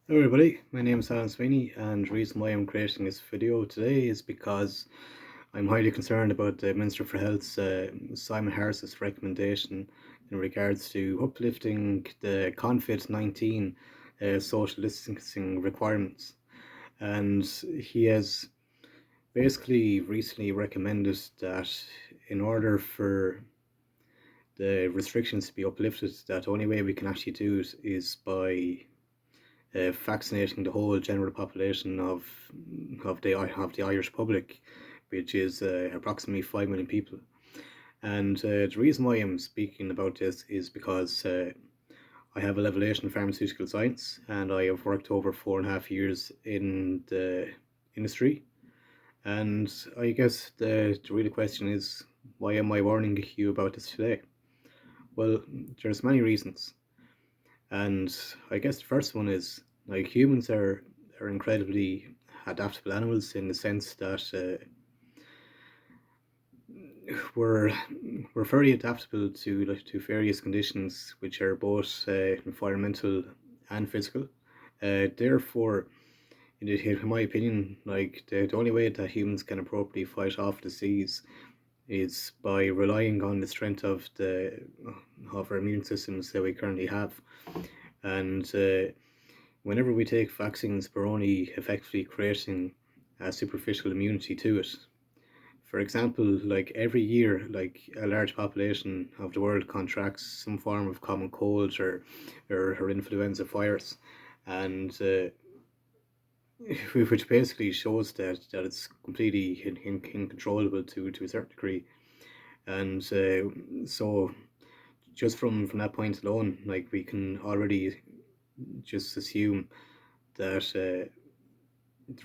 Hello everybody, my name is Alan Sweeney, and the reason why I'm creating this video today is because I'm highly concerned about the Minister for Health's Simon Harris's recommendation in regards to uplifting the COVID-19 social distancing requirements. And he has basically recently recommended that in order for the restrictions to be uplifted, that the only way we can actually do it is by vaccinating the whole general population of the Irish public, which is approximately 5 million people. And the reason why I'm speaking about this is because I have a level 8 in pharmaceutical science, and I have worked over 4.5 years in the industry. And I guess the real question is, why am I warning you about this today? Well, there's many reasons. And I guess the first one is, like, humans are incredibly adaptable animals in the sense that we're we're very adaptable to various conditions which are both environmental and physical. Therefore, in my opinion, like the only way that humans can appropriately fight off disease is by relying on the strength of our immune systems that we currently have. And whenever we take vaccines, we're only effectively creating a superficial immunity to it. For example, like every year, like a large population of the world contracts some form of common cold or influenza virus, and which basically shows that it's completely incontrollable to a certain degree. And so just from that point alone, like we can already just assume that the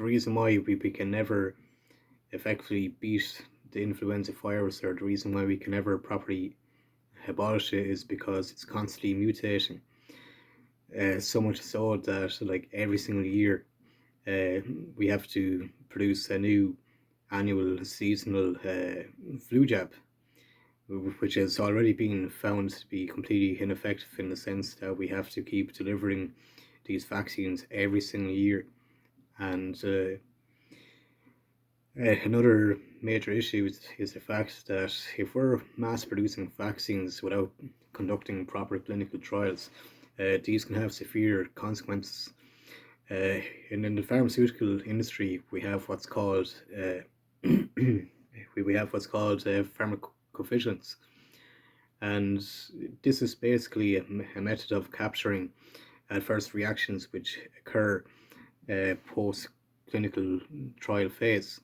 reason why we can never effectively beat the influenza virus, or the reason why we can never properly abolish it, is because it's constantly mutating. So much so that like every single year uh, we have to produce a new annual seasonal flu jab, which has already been found to be completely ineffective in the sense that we have to keep delivering these vaccines every single year. And another major issue is the fact that if we're mass producing vaccines without conducting proper clinical trials, these can have severe consequences. In the pharmaceutical industry, we have what's called we have what's called pharmacovigilance, and this is basically a method of capturing adverse reactions which occur post clinical trial phase.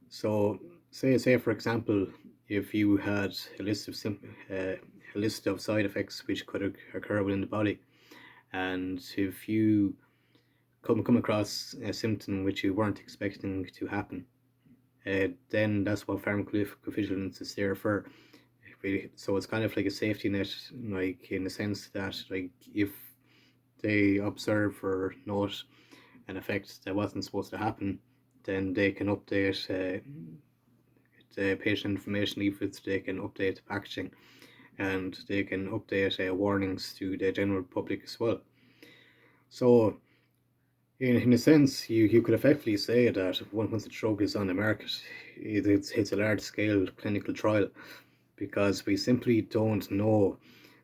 So, say for example, if you had a list of side effects which could occur within the body, and if you come across a symptom which you weren't expecting to happen, then that's what pharmacovigilance is there for. So it's kind of like a safety net, like in the sense that like if they observe or note an effect that wasn't supposed to happen, then they can update the patient information leaflets, they can update the packaging, and they can update warnings to the general public as well. So, in a sense, you could effectively say that once the drug is on the market, it's a large scale clinical trial, because we simply don't know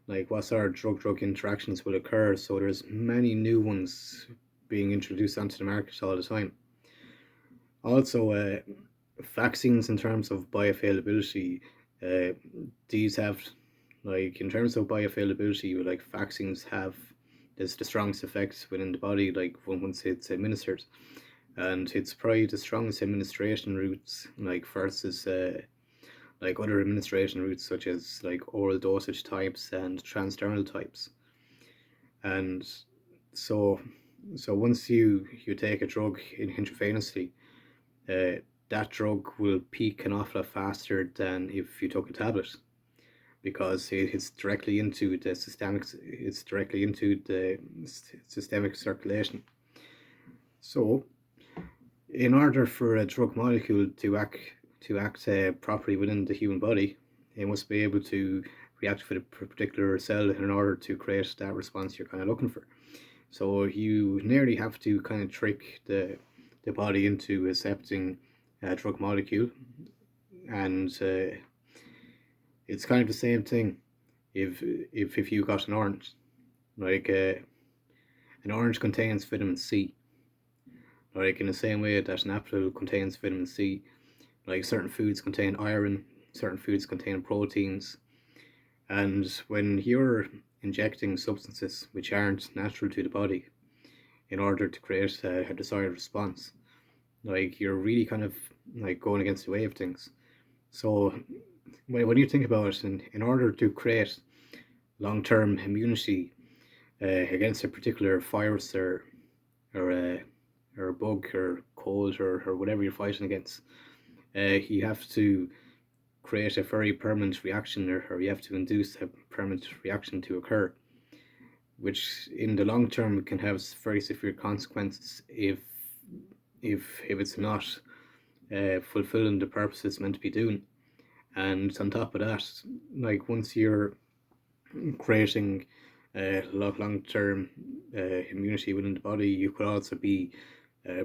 like what sort of drug interactions will occur. So there's many new ones being introduced onto the market all the time. Also, vaccines in terms of bioavailability, uh, these have, like in terms of bioavailability, like vaccines have the strongest effects within the body, like once it's administered, and it's probably the strongest administration routes, like versus like other administration routes such as like oral dosage types and transdermal types. And so once you take a drug intravenously, uh, that drug will peak an awful lot faster than if you took a tablet, because it's directly into the systemic circulation. So in order for a drug molecule to act properly within the human body, it must be able to react with a particular cell in order to create that response you're kind of looking for. So you nearly have to kind of trick the body into accepting a drug molecule, and it's kind of the same thing if you got an orange. Like an orange contains vitamin C. Like in the same way that an apple contains vitamin C, like certain foods contain iron, certain foods contain proteins, and when you're injecting substances which aren't natural to the body in order to create a desired response, like you're really kind of like going against the way of things. So when you think about it, in order to create long-term immunity against a particular virus or a or a bug or cold or whatever you're fighting against, you have to create a very permanent reaction, or you have to induce a permanent reaction to occur, which in the long term can have very severe consequences if it's not fulfilling the purpose it's meant to be doing. And on top of that, like once you're creating long-term immunity within the body, you could also be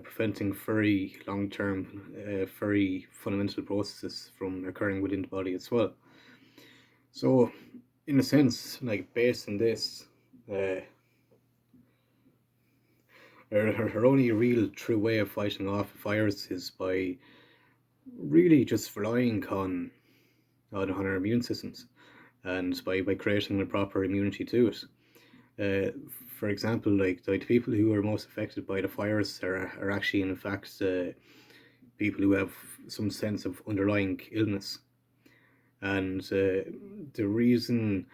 preventing very long-term, very fundamental processes from occurring within the body as well. So, in a sense, like based on this, her only real true way of fighting off a virus is by really just relying on our immune systems, and by creating a proper immunity to it. For example, like the people who are most affected by the virus are actually in fact people who have some sense of underlying illness, and the reason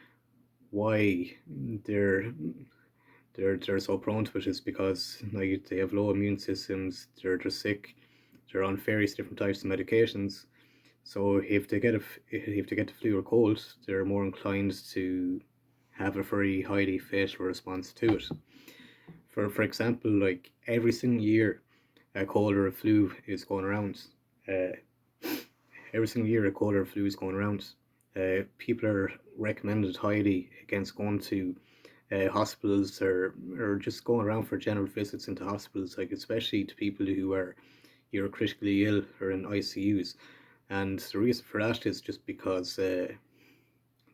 why they're they're so prone to it is because like they have low immune systems, they're sick, they're on various different types of medications. So if they get the flu or cold, they're more inclined to have a very highly fatal response to it. For example, like every single year, a cold or a flu is going around. Uh, every single year, a cold or a flu is going around. People are recommended highly against going to hospitals, or just going around for general visits into hospitals, like especially to people who are either critically ill or in ICUs. And the reason for that is just because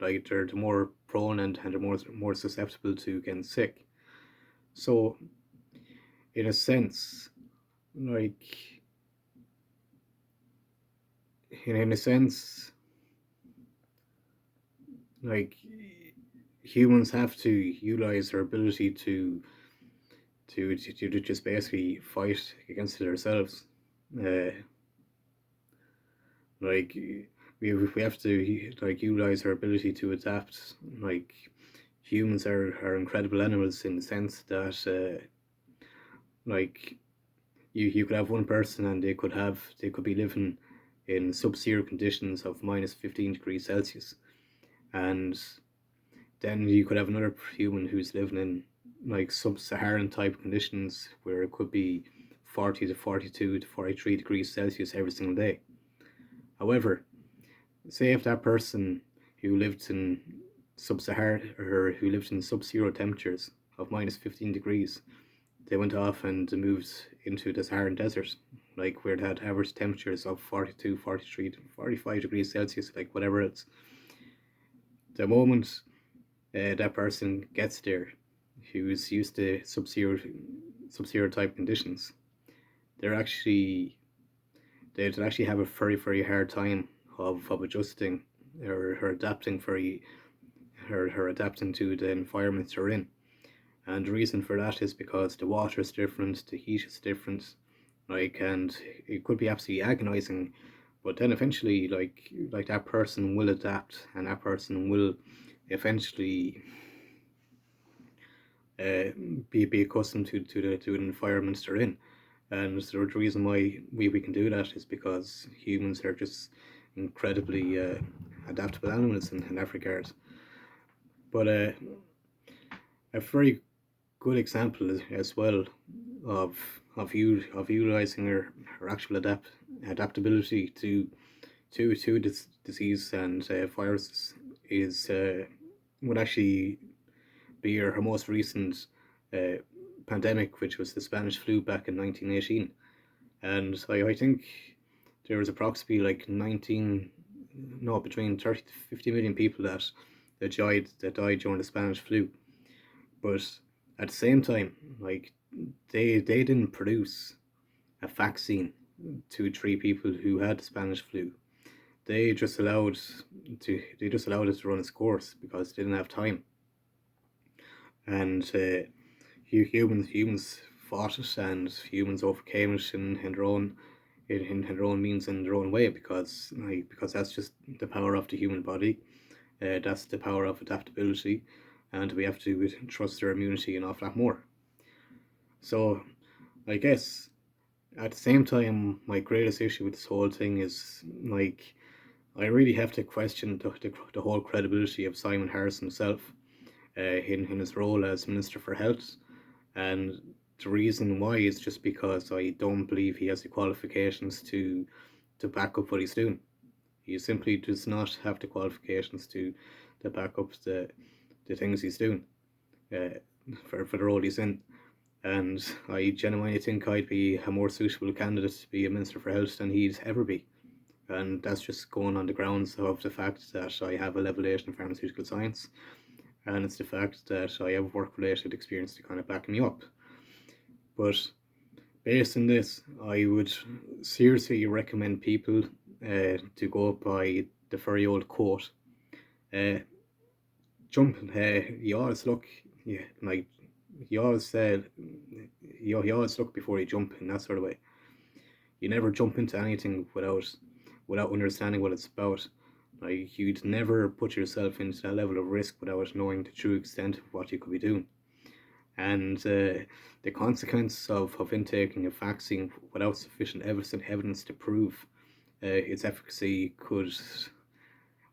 like they're more prone, and they're more susceptible to getting sick. So in a sense, like in a sense, like humans have to utilize their ability to just basically fight against it ourselves. Uh, like we have to like utilize our ability to adapt. Like humans are incredible animals in the sense that like you could have one person and they could be living in sub-zero conditions of minus 15 degrees Celsius, and then you could have another human who's living in like sub-Saharan type conditions where it could be 40 to 42 to 43 degrees Celsius every single day. However, say if that person who lived in sub-Saharan, or who lived in sub-zero temperatures of minus 15 degrees, they went off and moved into the Saharan desert, like where they had average temperatures of 42, 43, 45 degrees Celsius, like whatever else. The moment that person gets there, who's used to sub-zero type conditions, they're actually they'd actually have a very hard time of adjusting, or adapting her adapting to the environment they're in. And the reason for that is because the water is different, the heat is different, like, and it could be absolutely agonizing, but then eventually like that person will adapt, and that person will eventually uh, be accustomed to the environments they're in. And the reason why we can do that is because humans are just incredibly adaptable animals in that regard. But a very good example as well of of utilizing our actual adaptability to this disease and viruses is would actually be her most recent uh, pandemic, which was the Spanish flu back in 1918. And I think there was approximately like 19, no, between 30 to 50 million people that died during the Spanish flu. But at the same time, like they didn't produce a vaccine to treat people who had the Spanish flu. They just allowed it to run its course because they didn't have time. And humans fought it, and humans overcame it in their own means, in their own way, because that's just the power of the human body. That's the power of adaptability, and we have to trust their immunity and awful lot more. So I guess at the same time, my greatest issue with this whole thing is, like, I really have to question the whole credibility of Simon Harris himself, in his role as Minister for Health. And the reason why is just because I don't believe he has the qualifications to back up what he's doing. He simply does not have the qualifications to back up the things he's doing, uh, for the role he's in. And I genuinely think I'd be a more suitable candidate to be a Minister for Health than he'd ever be. And that's just going on the grounds of the fact that I have a level 8 in pharmaceutical science, and it's the fact that I have work related experience to kind of back me up. But based on this, I would seriously recommend people to go by the very old quote: uh, jump, you always look, yeah, like you always look before you jump, in that sort of way. You never jump into anything without understanding what it's about. Like, you'd never put yourself into that level of risk without knowing the true extent of what you could be doing. And the consequence of intaking a vaccine without sufficient evidence to prove its efficacy could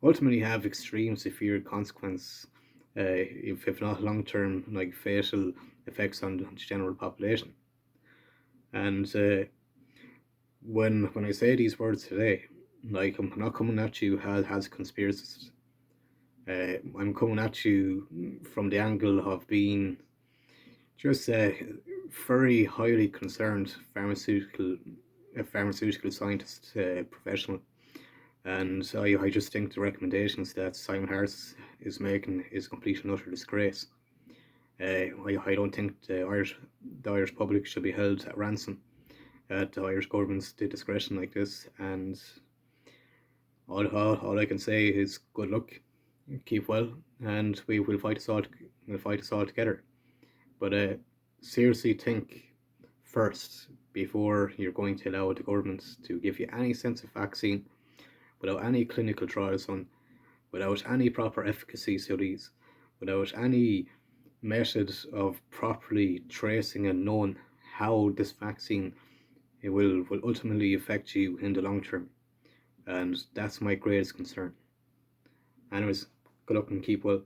ultimately have extreme severe consequence, if not long term, like fatal effects on the general population. And when I say these words today, like, I'm not coming at you as a conspiracist. I'm coming at you from the angle of being just a very highly concerned pharmaceutical scientist, professional. And I just think the recommendations that Simon Harris is making is a complete and utter disgrace. I don't think the Irish public should be held at ransom at the Irish government's discretion like this. And all I can say is good luck, keep well, and we'll fight us all together. But seriously think first before you're going to allow the government to give you any sense of vaccine without any clinical trials on, without any proper efficacy studies, without any method of properly tracing and knowing how this vaccine will ultimately affect you in the long term. And that's my greatest concern. Anyways, good luck and keep well.